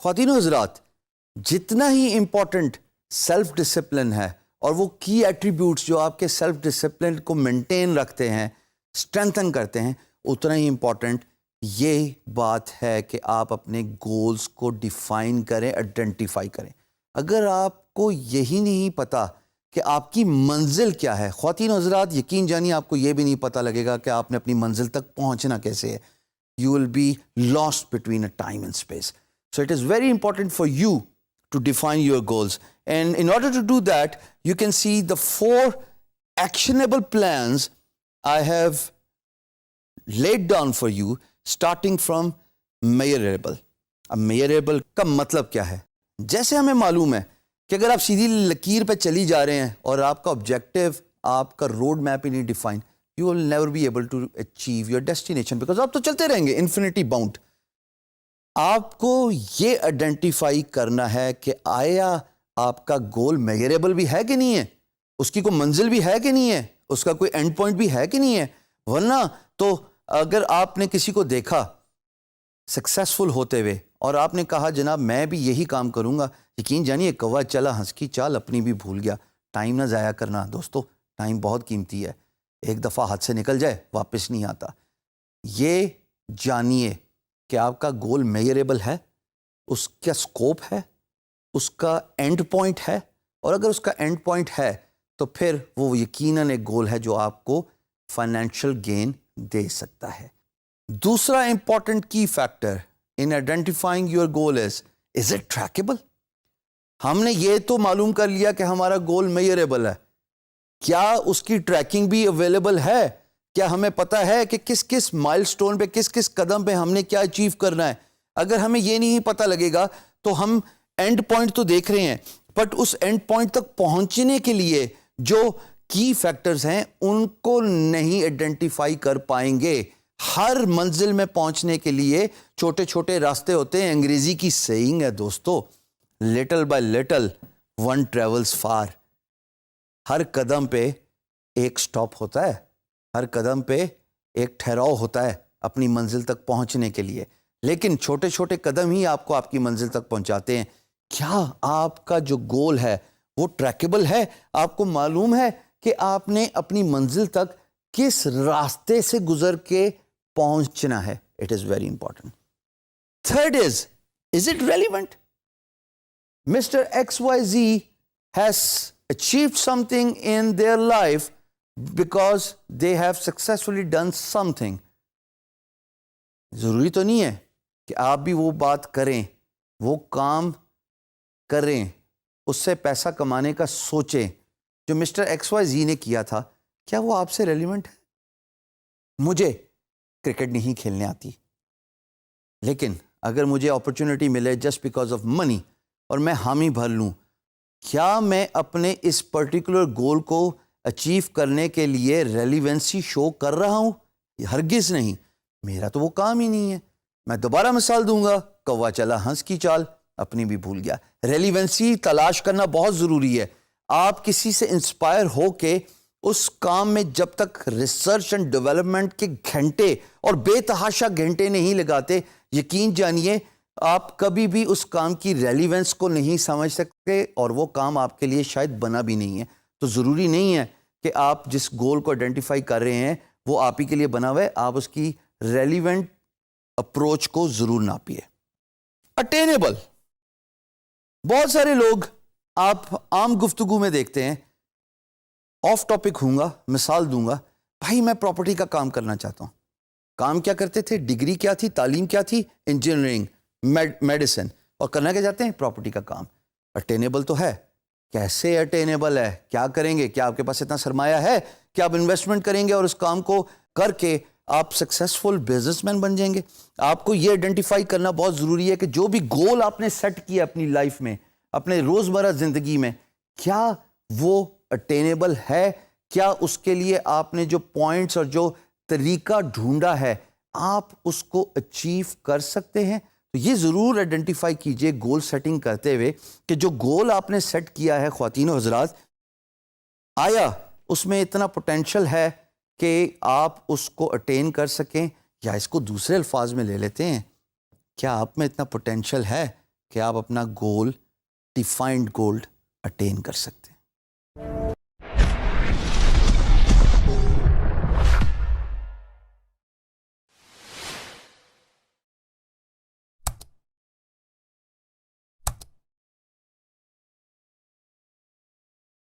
خواتین و حضرات، جتنا ہی امپورٹنٹ سیلف ڈسپلن ہے اور وہ کی ایٹریبیوٹس جو آپ کے سیلف ڈسپلن کو مینٹین رکھتے ہیں، اسٹرینتھن کرتے ہیں، اتنا ہی امپورٹنٹ یہ بات ہے کہ آپ اپنے گولز کو ڈیفائن کریں، آئیڈینٹیفائی کریں۔ اگر آپ کو یہی نہیں پتا کہ آپ کی منزل کیا ہے، خواتین و حضرات یقین جانیے آپ کو یہ بھی نہیں پتا لگے گا کہ آپ نے اپنی منزل تک پہنچنا کیسے ہے۔ You will be lost between a time and space. So it is very important for you to define your goals. And in order to do that, you can see the 4 actionable plans I have laid down for you, starting from measurable. اب measurable کا مطلب کیا ہے؟ جیسے ہمیں معلوم ہے کہ اگر آپ سیدھی لکیر پہ چلی جا رہے ہیں اور آپ کا آبجیکٹو، آپ کا روڈ میپ ہی نہیں define, you will never be able to achieve your destination because آپ تو چلتے رہیں گے infinity bound۔ آپ کو یہ آئیڈینٹیفائی کرنا ہے کہ آیا آپ کا گول میجریبل بھی ہے کہ نہیں ہے، اس کی کوئی منزل بھی ہے کہ نہیں ہے، اس کا کوئی اینڈ پوائنٹ بھی ہے کہ نہیں ہے۔ ورنہ تو اگر آپ نے کسی کو دیکھا سکسیسفل ہوتے ہوئے اور آپ نے کہا جناب میں بھی یہی کام کروں گا، یقین جانیے کوا چلا ہنس کی چال اپنی بھی بھول گیا۔ ٹائم نہ ضائع کرنا دوستو، ٹائم بہت قیمتی ہے، ایک دفعہ ہاتھ سے نکل جائے واپس نہیں آتا۔ یہ جانیے کہ آپ کا گول میجریبل ہے، اس کا سکوپ ہے، اس کا اینڈ پوائنٹ ہے، اور اگر اس کا اینڈ پوائنٹ ہے تو پھر وہ یقیناً ایک گول ہے جو آپ کو فائنینشیل گین دے سکتا ہے۔ دوسرا important key factor in identifying your goal is it trackable? ہم نے یہ تو معلوم کر لیا کہ ہمارا گول میجریبل ہے، کیا اس کی ٹریکنگ بھی اویلیبل ہے؟ کیا ہمیں پتہ ہے کہ کس کس مائل سٹون پہ، کس کس قدم پہ ہم نے کیا اچیو کرنا ہے؟ اگر ہمیں یہ نہیں پتہ لگے گا تو ہم اینڈ پوائنٹ تو دیکھ رہے ہیں، بٹ اس اینڈ پوائنٹ تک پہنچنے کے لیے جو کی فیکٹرز ہیں ان کو نہیں آئیڈینٹیفائی کر پائیں گے۔ ہر منزل میں پہنچنے کے لیے چھوٹے چھوٹے راستے ہوتے ہیں۔ انگریزی کی سیئنگ ہے دوستو، little by little one travels far. ہر قدم پہ ایک سٹاپ ہوتا ہے، ہر قدم پہ ایک ٹھہراؤ ہوتا ہے اپنی منزل تک پہنچنے کے لیے، لیکن چھوٹے چھوٹے قدم ہی آپ کو آپ کی منزل تک پہنچاتے ہیں۔ کیا آپ کا جو گول ہے وہ ٹریکیبل ہے؟ آپ کو معلوم ہے کہ آپ نے اپنی منزل تک کس راستے سے گزر کے پہنچنا ہے؟ It is very important. Third is it relevant? Mister X Y Z has achieved something in their life because they have successfully done something۔ ضروری تو نہیں ہے کہ آپ بھی وہ بات کریں، وہ کام کریں، اس سے پیسہ کمانے کا سوچیں جو مسٹر ایکس وائی زی نے کیا تھا۔ کیا وہ آپ سے ریلیونٹ ہے؟ مجھے کرکٹ نہیں کھیلنے آتی، لیکن اگر مجھے اپرچونٹی ملے جسٹ بیکاز آف منی اور میں حامی بھر لوں، کیا میں اپنے اس پرٹیکولر گول کو اچیو کرنے کے لیے ریلیونسی شو کر رہا ہوں؟ ہرگز نہیں، میرا تو وہ کام ہی نہیں ہے۔ میں دوبارہ مثال دوں گا، کوا چلا ہنس کی چال اپنی بھی بھول گیا۔ ریلیونسی تلاش کرنا بہت ضروری ہے۔ آپ کسی سے انسپائر ہو کے اس کام میں جب تک ریسرچ اینڈ ڈیولپمنٹ کے گھنٹے اور بے تحاشا گھنٹے نہیں لگاتے، یقین جانیے آپ کبھی بھی اس کام کی ریلیونس کو نہیں سمجھ سکتے اور وہ کام آپ کے لیے شاید بنا بھی نہیں ہے۔ تو ضروری نہیں ہے کہ آپ جس گول کو آئیڈینٹیفائی کر رہے ہیں وہ آپ ہی کے لیے بنا ہوا ہے، آپ اس کی ریلیونٹ اپروچ کو ضرور ناپیے۔ اٹینیبل، بہت سارے لوگ آپ عام گفتگو میں دیکھتے ہیں، آف ٹاپک ہوں گا، مثال دوں گا، بھائی میں پراپرٹی کا کام کرنا چاہتا ہوں۔ کام کیا کرتے تھے؟ ڈگری کیا تھی؟ تعلیم کیا تھی؟ انجینئرنگ، میڈیسن، اور کرنا کیا چاہتے ہیں؟ پراپرٹی کا کام۔ اٹینیبل تو ہے، کیسے اٹینیبل ہے؟ کیا کریں گے؟ کیا آپ کے پاس اتنا سرمایہ ہے کہ آپ انویسٹمنٹ کریں گے اور اس کام کو کر کے آپ سکسیسفل بزنس مین بن جائیں گے؟ آپ کو یہ آئیڈینٹیفائی کرنا بہت ضروری ہے کہ جو بھی گول آپ نے سیٹ کیا اپنی لائف میں، اپنے روزمرہ زندگی میں، کیا وہ اٹینیبل ہے؟ کیا اس کے لیے آپ نے جو پوائنٹس اور جو طریقہ ڈھونڈا ہے آپ اس کو اچیو کر سکتے ہیں؟ تو یہ ضرور آئیڈینٹیفائی کیجئے گول سیٹنگ کرتے ہوئے کہ جو گول آپ نے سیٹ کیا ہے خواتین و حضرات، آیا اس میں اتنا پوٹینشل ہے کہ آپ اس کو اٹین کر سکیں؟ یا اس کو دوسرے الفاظ میں لے لیتے ہیں، کیا آپ میں اتنا پوٹینشل ہے کہ آپ اپنا گول ڈیفائنڈ گول اٹین کر سکتے ہیں.